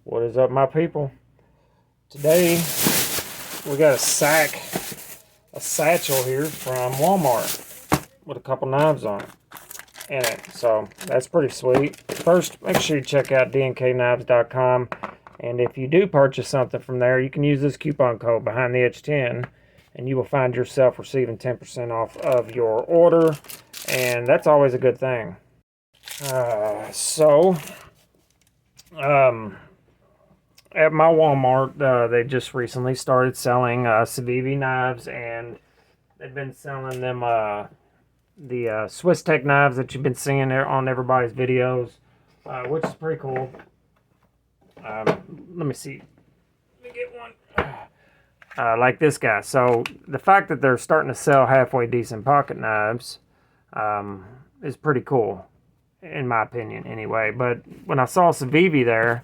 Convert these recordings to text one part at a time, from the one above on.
What is up, my people? Today we got a satchel here from Walmart with a couple knives on it in it. So that's pretty sweet. First, make sure you check out DNKKnives.com, and if you do purchase something from there, you can use this coupon code behind the edge 10, and you will find yourself receiving 10% off of your order, and that's always a good thing. At my Walmart, they just recently started selling Civivi knives, and they've been selling them the Swiss Tech knives that you've been seeing there on everybody's videos, which is pretty cool. Let me see. Let me get one. Like this guy. So the fact that they're starting to sell halfway decent pocket knives is pretty cool, in my opinion, anyway. But when I saw Civivi there,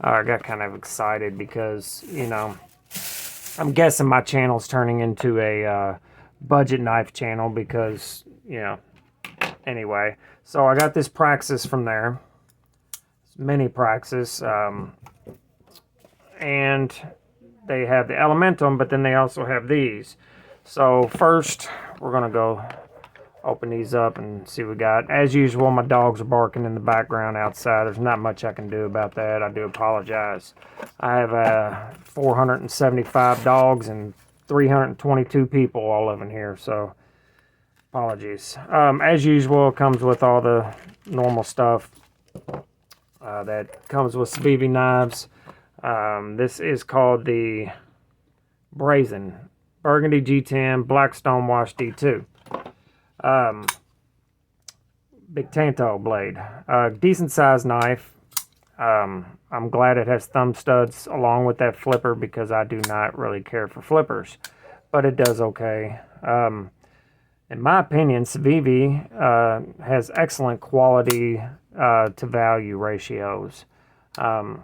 I got kind of excited because, you know, I'm guessing my channel's turning into a budget knife channel because, you know, anyway. So I got this Praxis from there, mini Praxis, and they have the Elementum, but then they also have these. So first, we're going to go open these up and see what we got. As usual, my dogs are barking in the background outside. There's not much I can do about that. I do apologize. I have 475 dogs and 322 people all living here, so apologies. As usual, it comes with all the normal stuff that comes with Civivi knives. This is called the Brazen Burgundy G10 Black Stonewash D2. Big Tanto blade. Decent sized knife. I'm glad it has thumb studs along with that flipper because I do not really care for flippers, but it does okay. In my opinion, Civivi has excellent quality to value ratios. I'm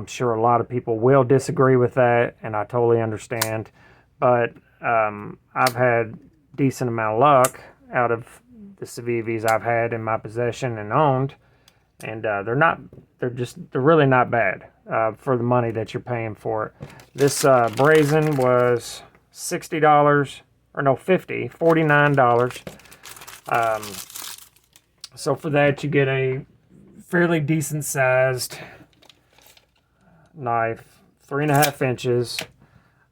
sure a lot of people will disagree with that, and I totally understand, but I've had decent amount of luck out of the Civivis I've had in my possession and owned, and they're really not bad for the money that you're paying for it. This Brazen was $60, or no, $49. So for that you get a fairly decent sized knife, 3.5 inches,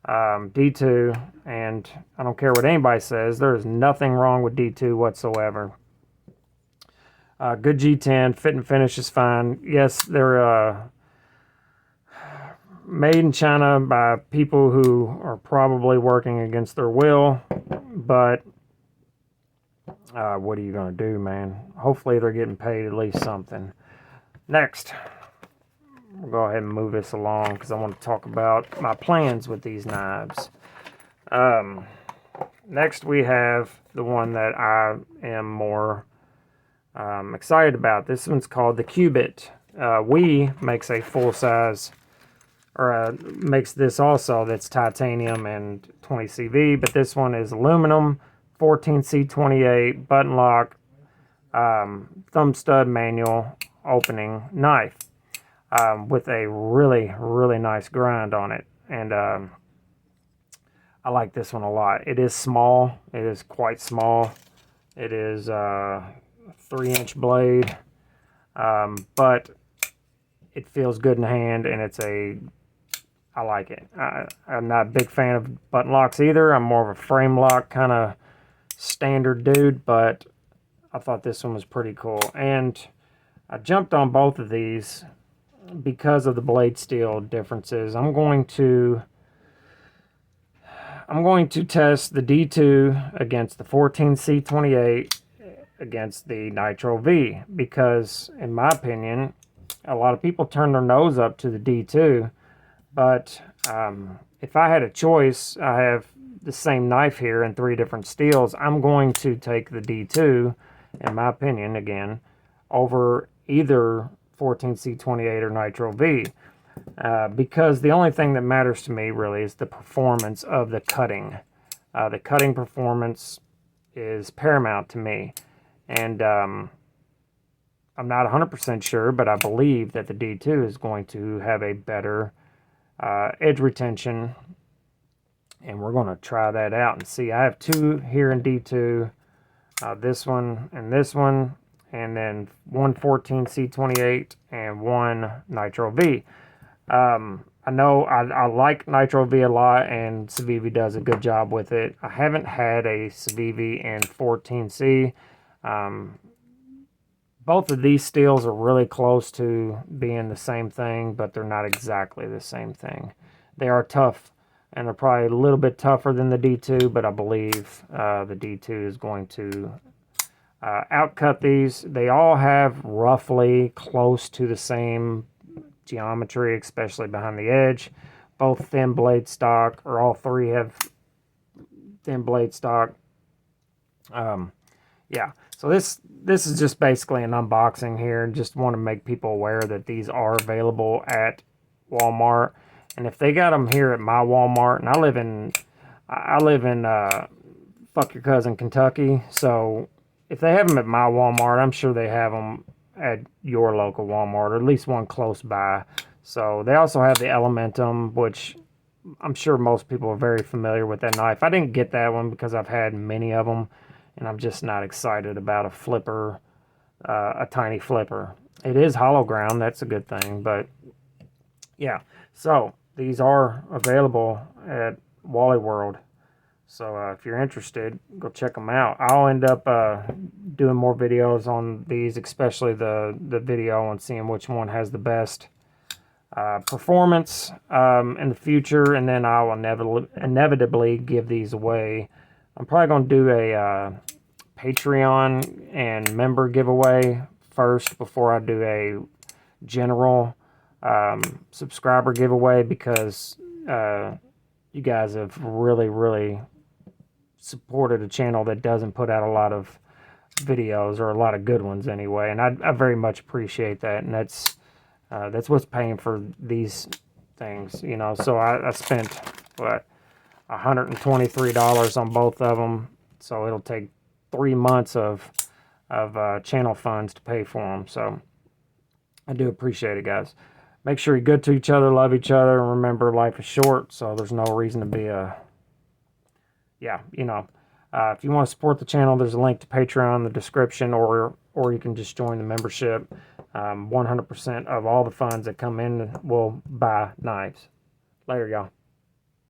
D2, and I don't care what anybody says, there is nothing wrong with D2 whatsoever. Good G10, fit and finish is fine. Yes, they're made in China by people who are probably working against their will, but what are you going to do, man? Hopefully they're getting paid at least something. Next, we'll go ahead and move this along because I want to talk about my plans with these knives. Next, we have the one that I am more excited about. This one's called the Cubit. Makes a full size, or makes this also that's titanium and 20 CV, but this one is aluminum, 14C28 button lock, thumb stud manual opening knife. With a really, really nice grind on it. And I like this one a lot. It is small. It is quite small. It is a 3-inch blade. But it feels good in the hand, and I like it. I'm not a big fan of button locks either. I'm more of a frame lock kind of standard dude, but I thought this one was pretty cool. And I jumped on both of these because of the blade steel differences. I'm going to test the D2 against the 14C28 against the Nitro V, because in my opinion a lot of people turn their nose up to the D2, but if I had a choice, I have the same knife here in 3 different steels, I'm going to take the D2, in my opinion, again, over either 14C28 or Nitro V, because the only thing that matters to me really is the performance of the cutting. The cutting performance is paramount to me, and I'm not 100% sure, but I believe that the D2 is going to have a better edge retention, and we're going to try that out and see. I have two here in D2, this one, and then one 14C28 and one Nitro V. I know I like Nitro V a lot, and Civivi does a good job with it. I haven't had a Civivi in 14C. Both of these steels are really close to being the same thing, but they're not exactly the same thing. They are tough, and they're probably a little bit tougher than the D2, but I believe the D2 is going to outcut these. They all have roughly close to the same geometry, especially behind the edge. Both thin blade stock, or all three have thin blade stock. Yeah, so this is just basically an unboxing here. Just want to make people aware that these are available at Walmart, and if they got them here at my Walmart, and I live in fuck your cousin, Kentucky, so if they have them at my Walmart, I'm sure they have them at your local Walmart, or at least one close by. So they also have the Elementum, which I'm sure most people are very familiar with that knife. I didn't get that one because I've had many of them, and I'm just not excited about a flipper, a tiny flipper. It is hollow ground, that's a good thing, but yeah. So these are available at Wally World. So if you're interested, go check them out. I'll end up doing more videos on these, especially the video on seeing which one has the best performance in the future, and then I'll inevitably give these away. I'm probably going to do a Patreon and member giveaway first before I do a general subscriber giveaway, because you guys have really supported a channel that doesn't put out a lot of videos, or a lot of good ones anyway, and I very much appreciate that, and that's what's paying for these things, you know. So I spent what, $123 on both of them, so it'll take 3 months of channel funds to pay for them. So I do appreciate it, guys. Make sure you're good to each other, love each other, and remember, life is short, so there's no reason to be yeah, you know. If you want to support the channel, there's a link to Patreon in the description, or you can just join the membership. 100% of all the funds that come in will buy knives. Later, y'all.